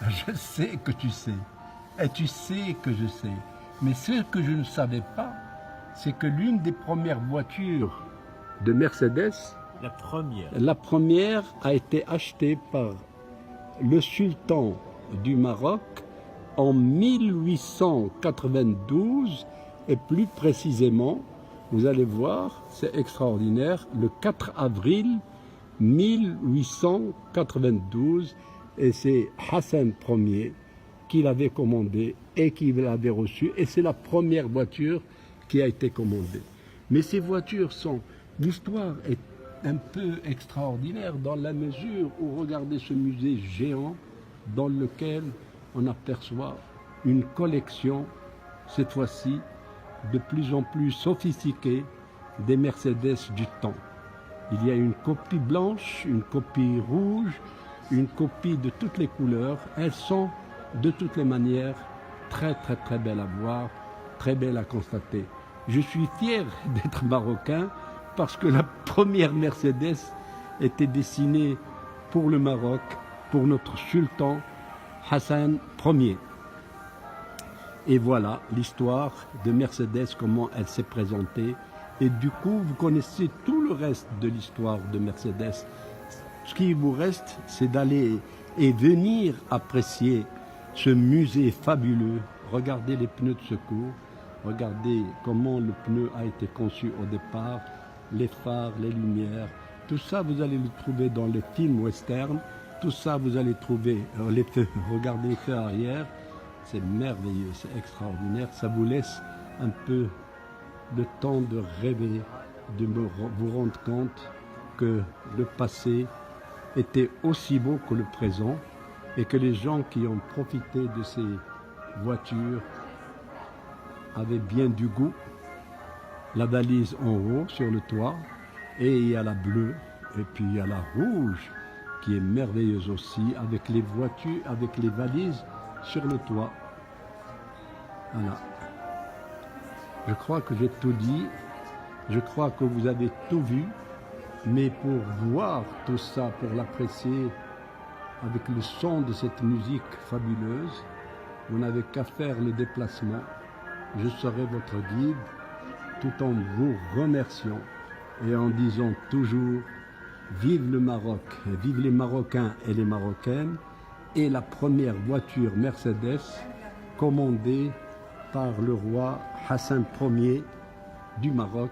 Je sais que tu sais, et tu sais que je sais. Mais ce que je ne savais pas, c'est que l'une des premières voitures de Mercedes, la première a été achetée par le sultan du Maroc en 1892, et plus précisément, vous allez voir, c'est extraordinaire, le 4 avril 1892, et c'est Hassan Ier qui l'avait commandé et qui l'avait reçu, et c'est la première voiture qui a été commandée. Mais ces voitures sont... L'histoire est un peu extraordinaire dans la mesure où, regardez ce musée géant dans lequel on aperçoit une collection, cette fois-ci, de plus en plus sophistiquée des Mercedes du temps. Il y a une copie blanche, une copie rouge, une copie de toutes les couleurs. Elles sont de toutes les manières très très belles à voir, très belles à constater. Je suis fier d'être marocain parce que la première Mercedes était dessinée pour le Maroc, pour notre sultan Hassan Ier. Et voilà l'histoire de Mercedes, comment elle s'est présentée. Et du coup, vous connaissez tout le reste de l'histoire de Mercedes. Ce qui vous reste, c'est d'aller et venir apprécier ce musée fabuleux. Regardez les pneus de secours, regardez comment le pneu a été conçu au départ, les phares, les lumières. Tout ça, vous allez le trouver dans les films western. Tout ça, vous allez trouver les feux. Regardez les feux arrière. C'est merveilleux, c'est extraordinaire. Ça vous laisse un peu de temps de rêver, de vous rendre compte que le passé était aussi beau que le présent et que les gens qui ont profité de ces voitures avaient bien du goût. La valise en haut sur le toit, et il y a la bleue, et puis il y a la rouge qui est merveilleuse aussi, avec les voitures, avec les valises sur le toit. Voilà. Je crois que j'ai tout dit, je crois que vous avez tout vu, mais pour voir tout ça, pour l'apprécier avec le son de cette musique fabuleuse, vous n'avez qu'à faire le déplacement. Je serai votre guide, tout en vous remerciant et en disant toujours vive le Maroc, vive les Marocains et les Marocaines, et la première voiture Mercedes commandée par le roi Hassan Ier du Maroc